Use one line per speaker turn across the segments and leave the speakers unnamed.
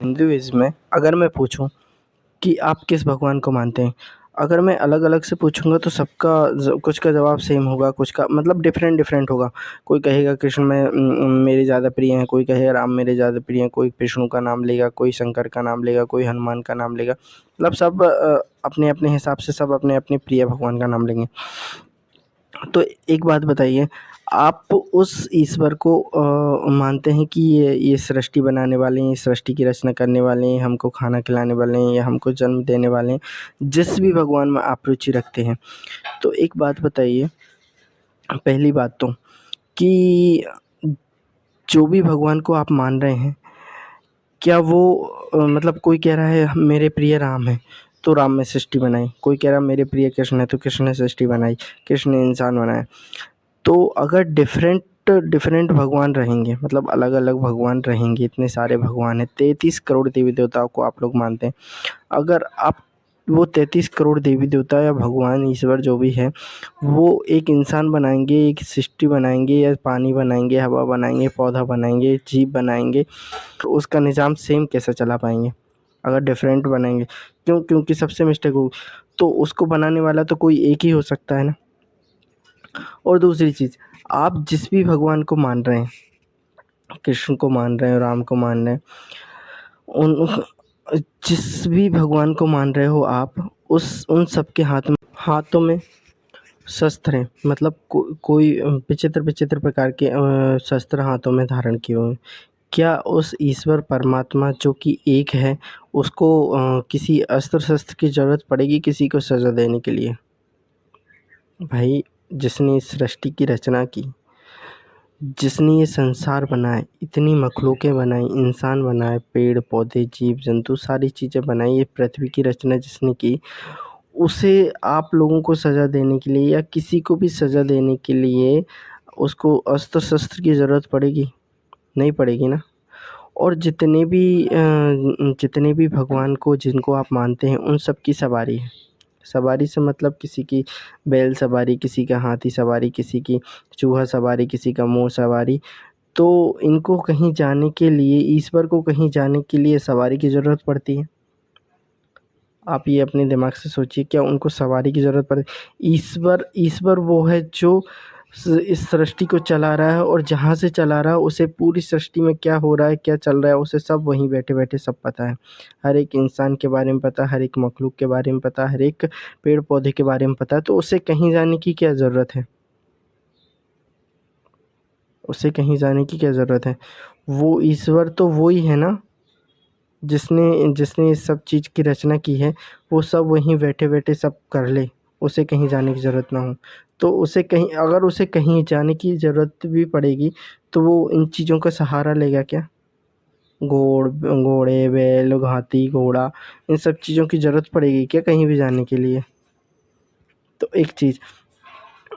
Hinduism में अगर मैं पूछूं कि आप किस भगवान को मानते हैं, अगर मैं अलग-अलग से पूछूंगा तो सबका कुछ का जवाब सेम होगा, कुछ का मतलब डिफरेंट डिफरेंट होगा। कोई कहेगा कृष्ण मेरे ज़्यादा प्रिय हैं, कोई कहेगा राम मेरे ज़्यादा प्रिय हैं, कोई विष्णु का नाम लेगा, कोई शंकर का नाम लेगा, कोई हनुमान का नाम लेगा। मतलब सब अपने अपने हिसाब से सब अपने अपने प्रिय भगवान का नाम लेंगे। तो एक बात बताइए, आप उस ईश्वर को मानते हैं कि ये सृष्टि बनाने वाले हैं, ये सृष्टि की रचना करने वाले हैं, हमको खाना खिलाने वाले हैं या हमको जन्म देने वाले हैं, जिस भी भगवान में आप रुचि रखते हैं। तो एक बात बताइए, पहली बात तो कि जो भी भगवान को आप मान रहे हैं, क्या वो मतलब कोई कह रहा है मेरे प्रिय राम हैं, तो राम ने सृष्टि बनाई, कोई कह रहा है मेरे प्रिय कृष्ण है, तो कृष्ण ने सृष्टि बनाई, कृष्ण ने इंसान बनाया। तो अगर डिफरेंट डिफरेंट भगवान रहेंगे, मतलब अलग-अलग भगवान रहेंगे, इतने सारे भगवान हैं, 33 करोड़ देवी-देवताओं को आप लोग मानते हैं। अगर आप वो 33 करोड़ देवी-देवता या भगवान, ईश्वर जो भी है, वो एक इंसान बनाएँगे, एक सृष्टि बनाएँगे या पानी बनाएँगे, हवा बनाएँगे, पौधा बनाएँगे, जीव बनाएँगे, तो उसका निज़ाम सेम कैसे चला पाएँगे? अगर डिफरेंट बनाएँगे। क्यों? क्योंकि सबसे मिस्टेक होगी। तो उसको बनाने वाला तो कोई एक ही हो सकता है ना। और दूसरी चीज़, आप जिस भी भगवान को मान रहे हैं, कृष्ण को मान रहे हैं, राम को मान रहे हैं, उन जिस भी भगवान को मान रहे हो आप, उन सब के हाथों में शस्त्र हैं। मतलब कोई विचित्र-विचित्र प्रकार के शस्त्र हाथों में धारण किए हुए हैं। क्या उस ईश्वर परमात्मा जो कि एक है, उसको किसी अस्त्र-शस्त्र की ज़रूरत पड़ेगी किसी को सज़ा देने के लिए? भाई, जिसने इस सृष्टि की रचना की, जिसने ये संसार बनाए, इतनी मखलूक़ें बनाई, इंसान बनाए, पेड़-पौधे, जीव-जंतु सारी चीज़ें बनाई, ये पृथ्वी की रचना जिसने की, उसे आप लोगों को सज़ा देने के लिए या किसी को भी सज़ा देने के लिए उसको अस्त्र-शस्त्र की ज़रूरत पड़ेगी? नहीं पड़ेगी ना। और जितने भी भगवान को जिनको आप मानते हैं, उन सब की सवारी है। सवारी से मतलब किसी की बैल सवारी, किसी का हाथी सवारी, किसी की चूहा सवारी, किसी का मोर सवारी। तो इनको कहीं जाने के लिए, ईश्वर को कहीं जाने के लिए सवारी की ज़रूरत पड़ती है। आप ये अपने दिमाग से सोचिए, क्या उनको सवारी की ज़रूरत पड़े? ईश्वर वो है जो इस सृष्टि को चला रहा है, और जहाँ से चला रहा है उसे पूरी सृष्टि में क्या हो रहा है, क्या चल रहा है, उसे सब वहीं बैठे-बैठे सब पता है। हर एक इंसान के बारे में पता है, हर एक मखलूक के बारे में पता है, हर एक पेड़-पौधे के बारे में पता है, तो उसे कहीं जाने की क्या ज़रूरत है? उसे कहीं जाने की क्या ज़रूरत है? वो ईश्वर तो वो ही है ना, जिसने जिसने इस सब चीज़ की रचना की है, वो सब वहीं बैठे-बैठे सब कर ले, उसे कहीं जाने की ज़रूरत ना हो। तो उसे कहीं, अगर उसे कहीं जाने की ज़रूरत भी पड़ेगी, तो वो इन चीज़ों का सहारा लेगा क्या? घोड़े, बैल, हाथी, घोड़ा, इन सब चीज़ों की ज़रूरत पड़ेगी क्या कहीं भी जाने के लिए? तो एक चीज़,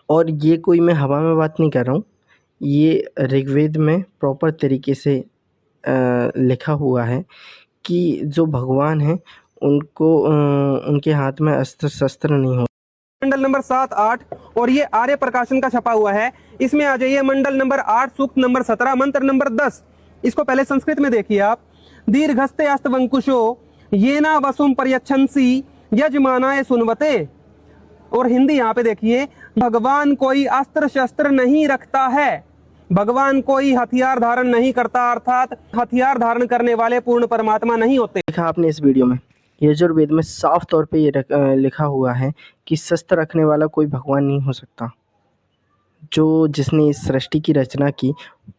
और ये कोई मैं हवा में बात नहीं कर रहा हूँ, ये ऋग्वेद में प्रॉपर तरीके से लिखा हुआ है कि जो भगवान हैं, उनको उनके हाथ में अस्त्र-शस्त्र नहीं हो।
मंडल नंबर 7, 8 और ये आर्य प्रकाशन का छपा हुआ है। इसमें आ जाइए मंडल नंबर 8, सूक्त नंबर 17, मंत्र नंबर 10। इसको पहले संस्कृत में देखिए आप। दीर्घस्ते अस्तवंकुशो येना वसुम पर्यच्छंसी यजमानाय सुनवते। और हिंदी यहाँ पे देखिए, भगवान कोई अस्त्र शस्त्र नहीं रखता है, भगवान कोई हथियार धारण नहीं करता, अर्थात हथियार धारण करने वाले पूर्ण परमात्मा नहीं होते।
देखा आपने इस वीडियो में, यजुर्वेद में साफ तौर पे ये लिखा हुआ है कि शस्त्र रखने वाला कोई भगवान नहीं हो सकता। जिसने इस सृष्टि की रचना की,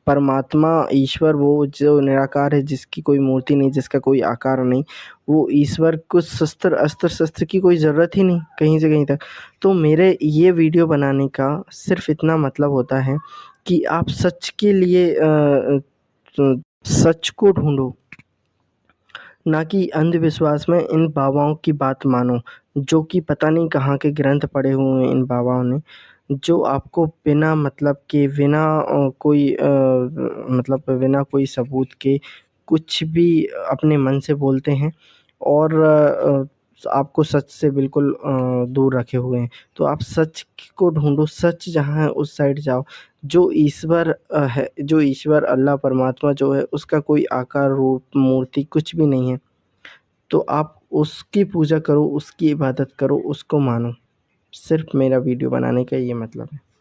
परमात्मा ईश्वर, वो जो निराकार है, जिसकी कोई मूर्ति नहीं, जिसका कोई आकार नहीं, वो ईश्वर को अस्त्र-शस्त्र की कोई ज़रूरत ही नहीं कहीं से कहीं तक। तो मेरे ये वीडियो बनाने का सिर्फ़ इतना मतलब होता है कि आप सच के लिए सच को ढूँढो, ना कि अंधविश्वास में इन बाबाओं की बात मानो, जो कि पता नहीं कहाँ के ग्रंथ पढ़े हुए हैं इन बाबाओं ने, जो आपको बिना मतलब के, बिना बिना कोई सबूत के कुछ भी अपने मन से बोलते हैं, और आपको सच से बिल्कुल दूर रखे हुए हैं। तो आप सच को ढूँढो, सच जहाँ है उस साइड जाओ, जो ईश्वर है, जो ईश्वर अल्लाह परमात्मा जो है उसका कोई आकार, रूप, मूर्ति कुछ भी नहीं है। तो आप उसकी पूजा करो, उसकी इबादत करो, उसको मानो। सिर्फ़ मेरा वीडियो बनाने का ये मतलब है।